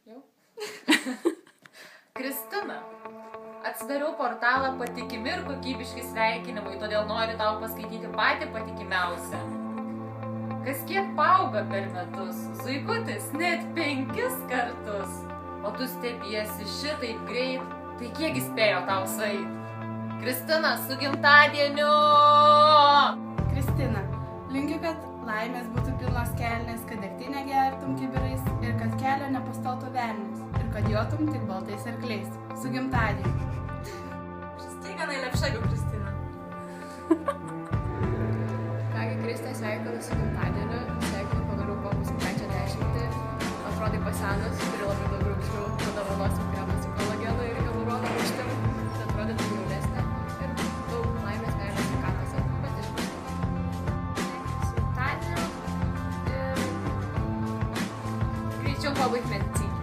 Jau? Kristina, atsidariau portalą patikimi ir kokybiški sveikinimai, todėl noriu tau paskaityti patį patikimiausią. Kas kiek paauga per metus, zuikutis net 5 kartus, o tu stebiesi šitaip greit, tai kiek spėjo tau sueit? Kristina, su gimtadieniu! Kristina, linkiu, kad laimės būtų pilnos kelnės, kad degtinę gertum kibirais ir kad kelio nepastotų velnius ir kad jotum tik baltais arkliais. Su gimtadieniu. Wszystkiego najlepszego, Krystyna. Kągi, Kristė, sveikinu su gimtadieniu, sveikinu pagaliau kokius 10. Atrodai pasenus, turi labai daug rūgščių, padovanosim kremą su kolagenu ir hialurono rūgštim, tai atrodytum jaunesnė ir daug laimės, meilės, sveikatos ir su gimtadieniu ir greičiau pabaigt mediciną.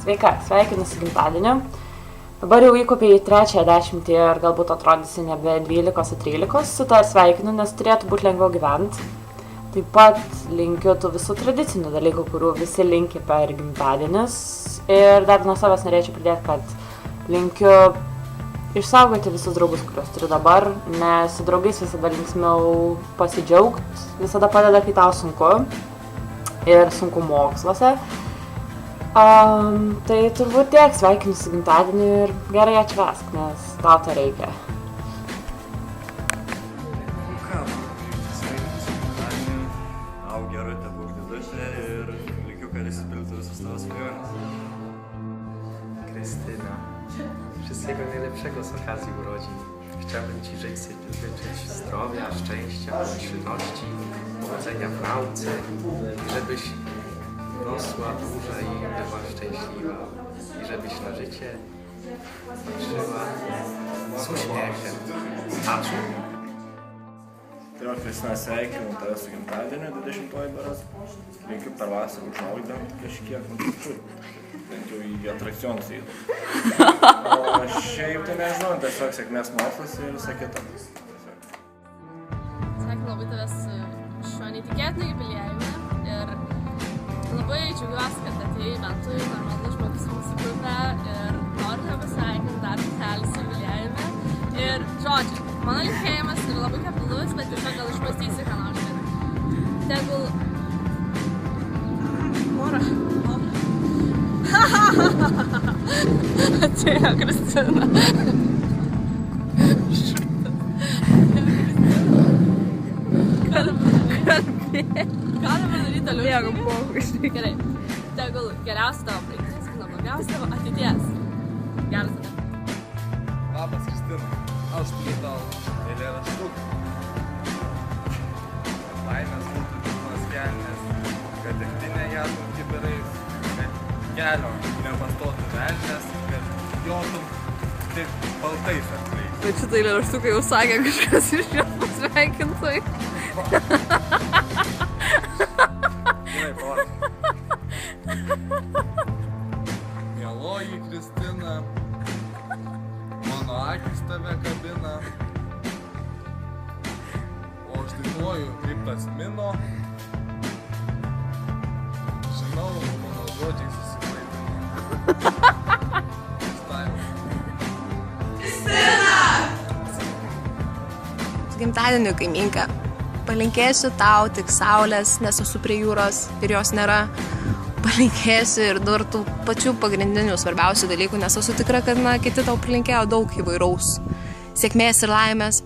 Sveika, sveikinu su gimtadieniu. Dabar jau įkopiai 30 ir galbūt atrodysi nebe 12 ar 13, su to ir sveikinu, nes turėtų būti lengviau gyventi. Taip pat linkiu tų visų tradicinių dalykų, kurių visi linki per gimtadienius. Ir dar nuo savęs norėčiau pridėti, kad linkiu išsaugoti visus draugus, kuriuos turiu dabar, nes su draugais visada linksmiau pasidžiaugt, visada padeda, kai tau sunku ir sunku moksluose. Tai turbūt tiek, sveikinu su gimtadieniu ir gerai atšvęsk, nes tau to reikia. Sveikinu su gimtadieniu, aug gerai, būk didutė ir linkiu, kad išsipildytų visus tavo svajonės. Krystyna, wszystkiego najlepszego z okazji urodzin. Chciałbym Ci życzyć zdrowia, szczęścia, pomyślności, powodzenia w nauce i żebyś rosła duża i była szczęśliwa i żebyś na życie patrzyła z uśmiechem. Ačiū. Tai va, Kristina, sveikinu tave su gimtadieniu 20-oji beras. Linkiu per vasarą užaugti bent kažkiek, bent jau į atrakcionus įtų. O šiaip tai nežinau, tiesiog sėkmės mokslas ir visa kita. Sveikinu labai tavęs šiuo neįtikėtinu jubiliejumi ir labai džiaugiuosi, kad atėjai metu į normalus žmogus mūsų grupę ir noriu tave pasveikinti dar kartelį su jubiliejumi. Ir žodžiu, mano linkėjimas yra labai keblus, bet tiesiog gal išmąstysi ką nors. Tegul... Mora. Atėjo Kristina. Galima daryti toliau. Jeigu pokus. Gerai. Tegul geriausia tavo praeitis, blogiausia tavo ateities. Geras tada. Labas, Kristina. Aš turiu tau eilėraštuką. Laimės būtų pilnos kelnės, kad degtinė gertum kibirais, kad kelio nepastotų velnės, kad jotum tik baltais arkliais. Bet šitą eilėraštuką jau sakė kažkas iš jo pasveikintojų. Gerai, palauk. Mieloji Kristina, mano akis tave kabina, o aš dainuoju kaip tas mino. Žinau, mano žodžiai susiklaidino. Su gimtadieniu, kaimynka. Palinkėsiu tau tik saulės, nes esu prie jūros ir jos nėra. Palinkėsiu ir dar tų pačių pagrindinių svarbiausių dalykų, nes esu tikra, kad kiti tau palinkėjo daug įvairaus sėkmės ir laimės.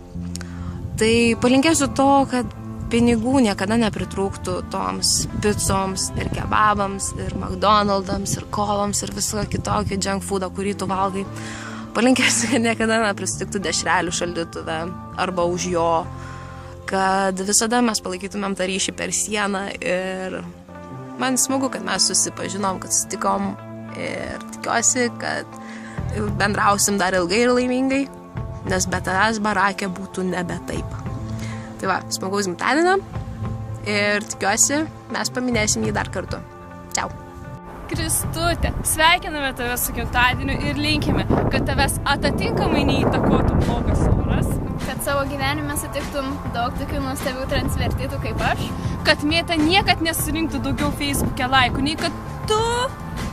Tai palinkėsiu to, kad pinigų niekada nepritrūktų toms picoms ir kebabams, ir McDonald'ams, ir kolams, ir viso kitokio junk foodą, kurį tu valgai. Palinkėsiu, kad niekada nepristiktų dešrelių šaldytuve arba už jo, kad visada mes palaikytumėm tą ryšį per sieną ir man smagu, kad mes susipažinom, kad susitikom ir tikiuosi, kad bendrausim dar ilgai ir laimingai, nes be tavęs barake būtų nebe taip. Tai va, smagaus gimtadienio ir tikiuosi, mes paminėsim jį dar kartu. Čiau. Kristutė, sveikiname tave su gimtadieniu ir linkime, kad tavęs atitinkamai neįtakotų blogas oras. Kad savo gyvenime sutiktum daug tokių nuostabių transvertitų kaip aš. Kad mėta niekad nesurinktų daugiau Facebook'e laikų, nei kad tu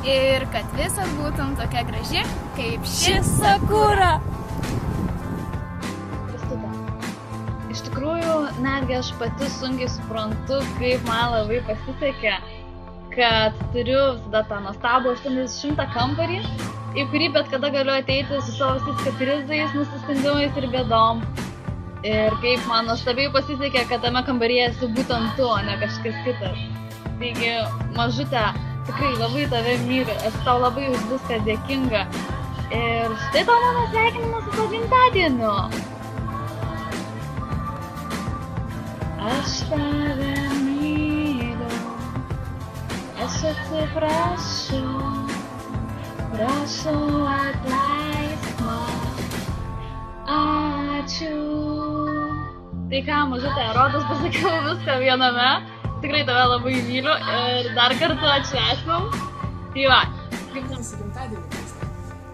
Ir kad visas būtum tokia graži, kaip ši Sakura. Kristuta, iš tikrųjų, netgi aš pati sunkiai suprantu, kaip man labai pasisekė, kad turiu visada tą nuostabų 80 kambarį, į kurį bet kada galiu ateiti su savo visais kaprizais, nusiskundimais ir bėdom. Ir kaip man nuostabiai pasisekė, kad tame kambaryje esi būtent tu, o ne kažkas kitas. Taigi, mažutė, tikrai labai tave myliu, esu tau labai už viską dėkinga. Ir štai tau mano sveikinimas su tavo gimtadieniu. Aš tave myliu, aš atsiprašau, prašau atleisk man, ačiū. Tai ką, mažutė, rodos pasakiau viską viename, tikrai tave labai myliu ir dar kartą atšvęsim. Tai va. Kaip ten su gimtadieniu keista?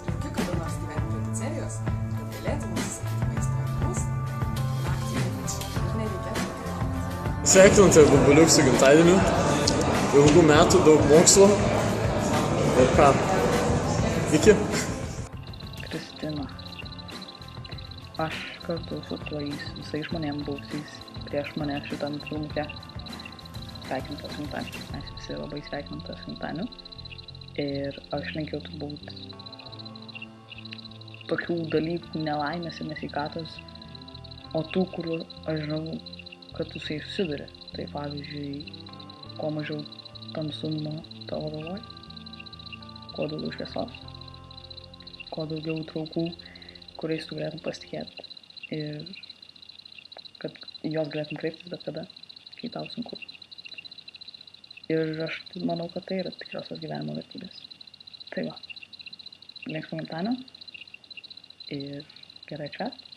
Linkiu kada nors gyventi prie pizzerijos, kad galėtum užsisakyti maisto ant mus, naktį ypač, ir nereikėtų keliauti. Sveikinu tave, Bubuliuk, su gimtadieniu. Ilgų metų, daug mokslo. Ir ką? Iki. Kristina. Aš kartu su tais visais žmonėm buvusiais prieš mane šitam filmuke sveikinam tas gimtadienį. Mes visi labai sveikinam tas gimtadienį. Ir aš linkiu turbūt tokių dalykų nelaimės ir nesveikatos, o tų, kur aš žinau, kad tu su jais susiduri. Tai pavyzdžiui, kuo mažiau tamsumo tavo galvoj, kuo daugiau šviesos, kuo daugiau traukų, kuriais tu galėtum pasitikėti ir kad jos galėtum kreiptis bet kada, kai tau sunku. Ir aš manau, kad tai yra tikriausios gyvenimo vertybės. Tai va, linksmo gimtadienio ir gerai atšvęst.